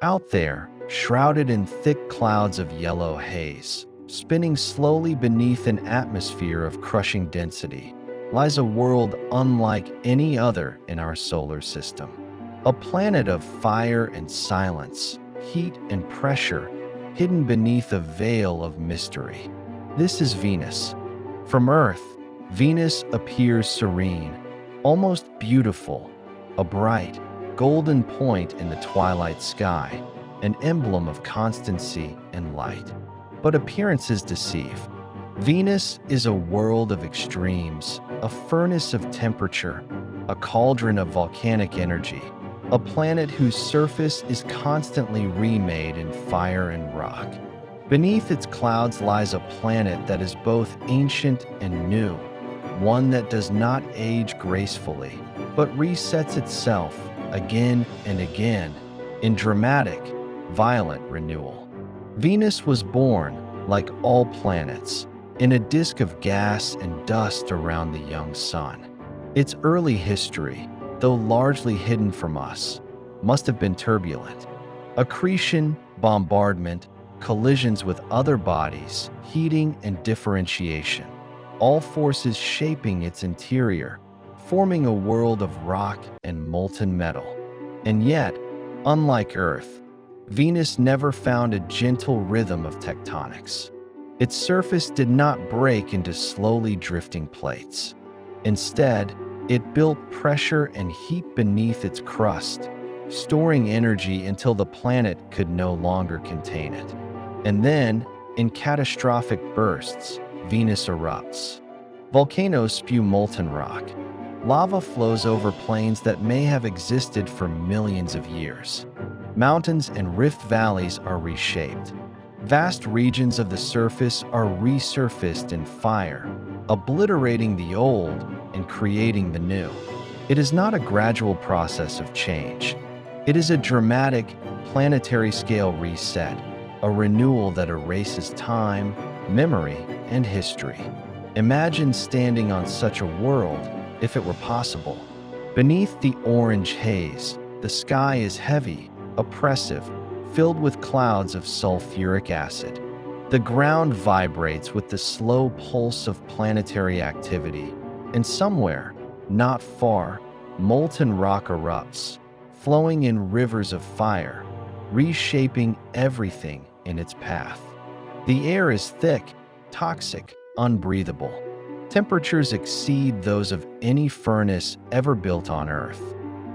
Out there, shrouded in thick clouds of yellow haze, spinning slowly beneath an atmosphere of crushing density, lies a world unlike any other in our solar system. A planet of fire and silence, heat and pressure, hidden beneath a veil of mystery. This is Venus. From Earth, Venus appears serene, almost beautiful, a bright, golden point in the twilight sky, an emblem of constancy and light. But appearances deceive. Venus is a world of extremes, a furnace of temperature, a cauldron of volcanic energy, a planet whose surface is constantly remade in fire and rock. Beneath its clouds lies a planet that is both ancient and new, one that does not age gracefully, but resets itself again and again in dramatic, violent renewal. Venus was born, like all planets, in a disk of gas and dust around the young sun. Its early history, though largely hidden from us, must have been turbulent. Accretion, bombardment, collisions with other bodies, heating and differentiation, all forces shaping its interior, forming a world of rock and molten metal. And yet, unlike Earth, Venus never found a gentle rhythm of tectonics. Its surface did not break into slowly drifting plates. Instead, it built pressure and heat beneath its crust, storing energy until the planet could no longer contain it. And then, in catastrophic bursts, Venus erupts. Volcanoes spew molten rock. Lava flows over plains that may have existed for millions of years. Mountains and rift valleys are reshaped. Vast regions of the surface are resurfaced in fire, obliterating the old and creating the new. It is not a gradual process of change. It is a dramatic, planetary-scale reset, a renewal that erases time, memory, and history. Imagine standing on such a world, if it were possible. Beneath the orange haze, the sky is heavy, oppressive, filled with clouds of sulfuric acid. The ground vibrates with the slow pulse of planetary activity, and somewhere, not far, molten rock erupts, flowing in rivers of fire, reshaping everything in its path. The air is thick, toxic, unbreathable. Temperatures exceed those of any furnace ever built on Earth.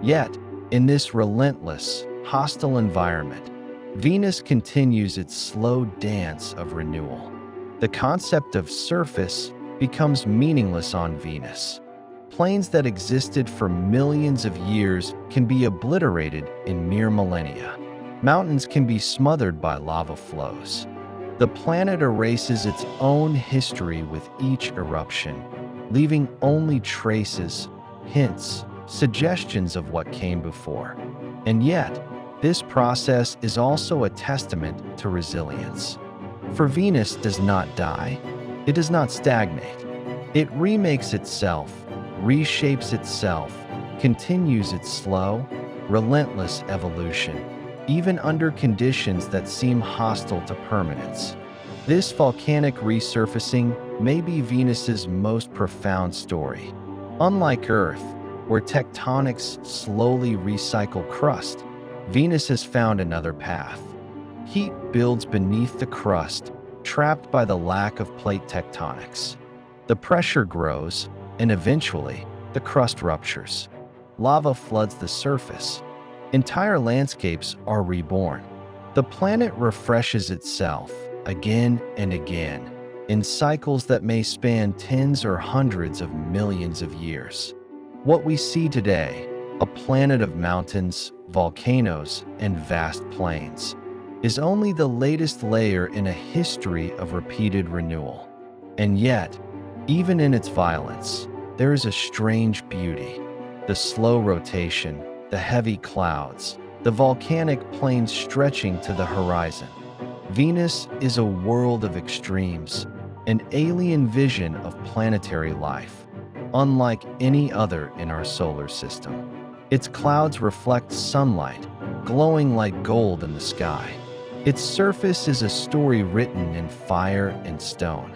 Yet, in this relentless, hostile environment, Venus continues its slow dance of renewal. The concept of surface becomes meaningless on Venus. Plains that existed for millions of years can be obliterated in mere millennia. Mountains can be smothered by lava flows. The planet erases its own history with each eruption, leaving only traces, hints, suggestions of what came before. And yet, this process is also a testament to resilience. For Venus does not die, it does not stagnate. It remakes itself, reshapes itself, continues its slow, relentless evolution, even under conditions that seem hostile to permanence. This volcanic resurfacing may be Venus's most profound story. Unlike Earth, where tectonics slowly recycle crust, Venus has found another path. Heat builds beneath the crust, trapped by the lack of plate tectonics. The pressure grows, and eventually, the crust ruptures. Lava floods the surface. Entire landscapes are reborn. The planet refreshes itself again and again in cycles that may span tens or hundreds of millions of years. What we see today, a planet of mountains, volcanoes, and vast plains, is only the latest layer in a history of repeated renewal. And yet, even in its violence, there is a strange beauty. The slow rotation, the heavy clouds, the volcanic plains stretching to the horizon. Venus is a world of extremes, an alien vision of planetary life, unlike any other in our solar system. Its clouds reflect sunlight, glowing like gold in the sky. Its surface is a story written in fire and stone.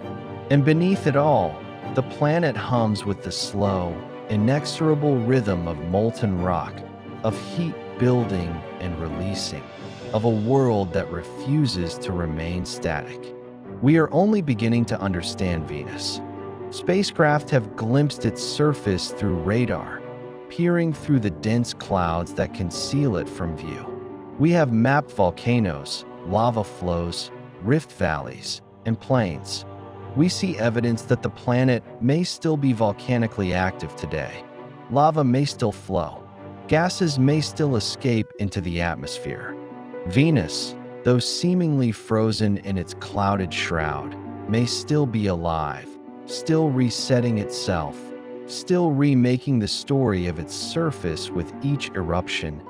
And beneath it all, the planet hums with the slow, inexorable rhythm of molten rock, of heat building and releasing, of a world that refuses to remain static. We are only beginning to understand Venus. Spacecraft have glimpsed its surface through radar, peering through the dense clouds that conceal it from view. We have mapped volcanoes, lava flows, rift valleys, and plains. We see evidence that the planet may still be volcanically active today. Lava may still flow. Gases may still escape into the atmosphere. Venus, though seemingly frozen in its clouded shroud, may still be alive, still resetting itself, still remaking the story of its surface with each eruption,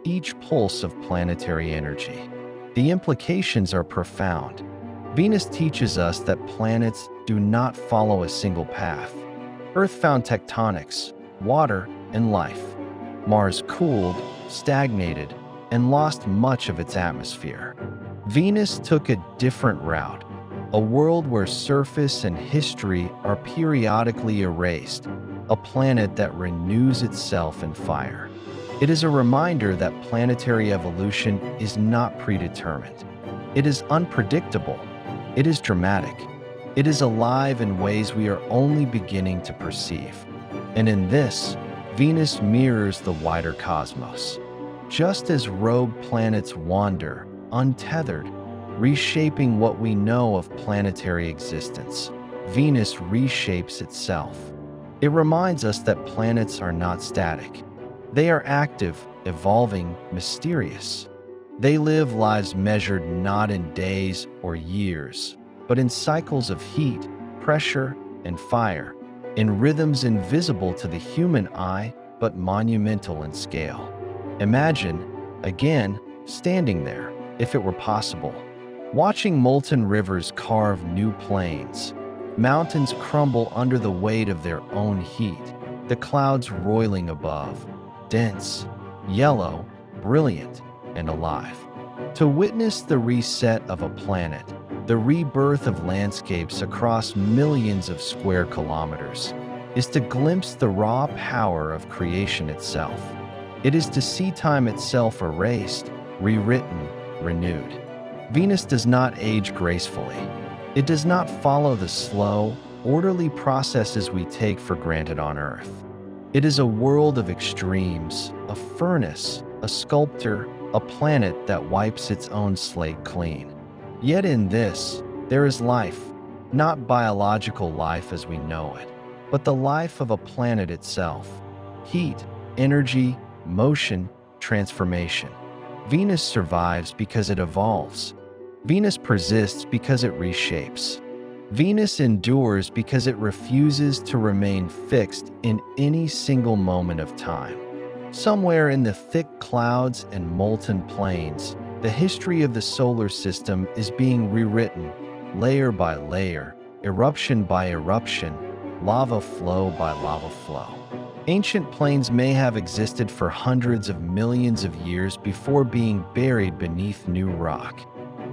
each pulse of planetary energy. The implications are profound. Venus teaches us that planets do not follow a single path. Earth found tectonics, water, and life. Mars cooled, stagnated, and lost much of its atmosphere. Venus took a different route, a world where surface and history are periodically erased, a planet that renews itself in fire. It is a reminder that planetary evolution is not predetermined. It is unpredictable. It is dramatic. It is alive in ways we are only beginning to perceive. And in this, Venus mirrors the wider cosmos. Just as rogue planets wander, untethered, reshaping what we know of planetary existence, Venus reshapes itself. It reminds us that planets are not static. They are active, evolving, mysterious. They live lives measured not in days or years, but in cycles of heat, pressure, and fire, in rhythms invisible to the human eye but monumental in scale. Imagine, again, standing there, if it were possible, watching molten rivers carve new plains, mountains crumble under the weight of their own heat, the clouds roiling above, dense, yellow, brilliant, and alive. To witness the reset of a planet, the rebirth of landscapes across millions of square kilometers, is to glimpse the raw power of creation itself. It is to see time itself erased, rewritten, renewed. Venus does not age gracefully. It does not follow the slow, orderly processes we take for granted on Earth. It is a world of extremes, a furnace, a sculptor, a planet that wipes its own slate clean. Yet in this, there is life, not biological life as we know it, but the life of a planet itself. Heat, energy, motion, transformation. Venus survives because it evolves. Venus persists because it reshapes. Venus endures because it refuses to remain fixed in any single moment of time. Somewhere in the thick clouds and molten plains, the history of the solar system is being rewritten, layer by layer, eruption by eruption, lava flow by lava flow. Ancient plains may have existed for hundreds of millions of years before being buried beneath new rock.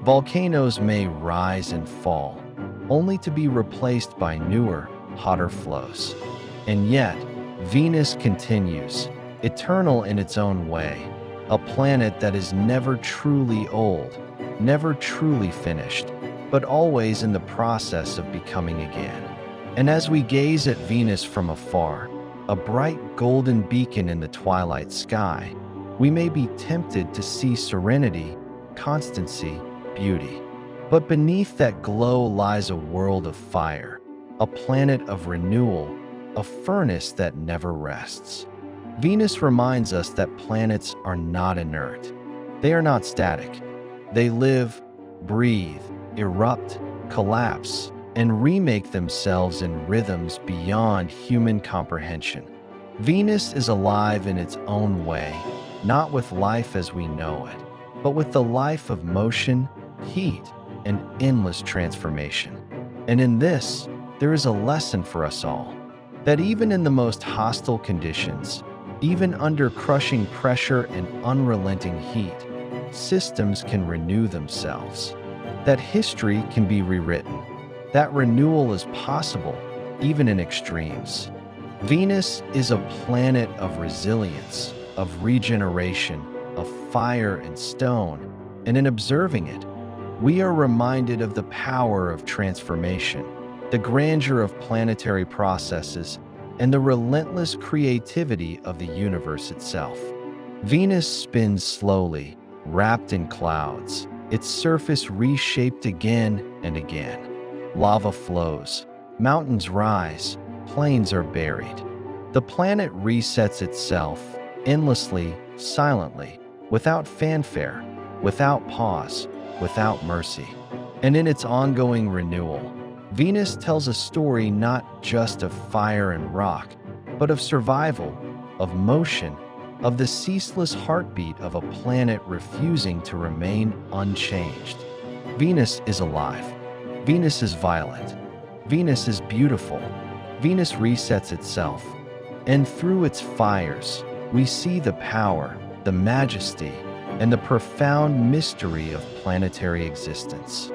Volcanoes may rise and fall, only to be replaced by newer, hotter flows. And yet, Venus continues, eternal in its own way, a planet that is never truly old, never truly finished, but always in the process of becoming again. And as we gaze at Venus from afar, a bright golden beacon in the twilight sky, we may be tempted to see serenity, constancy, beauty. But beneath that glow lies a world of fire, a planet of renewal, a furnace that never rests. Venus reminds us that planets are not inert. They are not static. They live, breathe, erupt, collapse, and remake themselves in rhythms beyond human comprehension. Venus is alive in its own way, not with life as we know it, but with the life of motion, heat, and endless transformation. And in this, there is a lesson for us all, that even in the most hostile conditions, Even under crushing pressure and unrelenting heat, systems can renew themselves. That history can be rewritten. That renewal is possible, even in extremes. Venus is a planet of resilience, of regeneration, of fire and stone, and in observing it, we are reminded of the power of transformation, the grandeur of planetary processes, and the relentless creativity of the universe itself. Venus spins slowly, wrapped in clouds, its surface reshaped again and again. Lava flows, mountains rise, plains are buried. The planet resets itself, endlessly, silently, without fanfare, without pause, without mercy. And in its ongoing renewal, Venus tells a story not just of fire and rock, but of survival, of motion, of the ceaseless heartbeat of a planet refusing to remain unchanged. Venus is alive. Venus is violent. Venus is beautiful. Venus resets itself. And through its fires, we see the power, the majesty, and the profound mystery of planetary existence.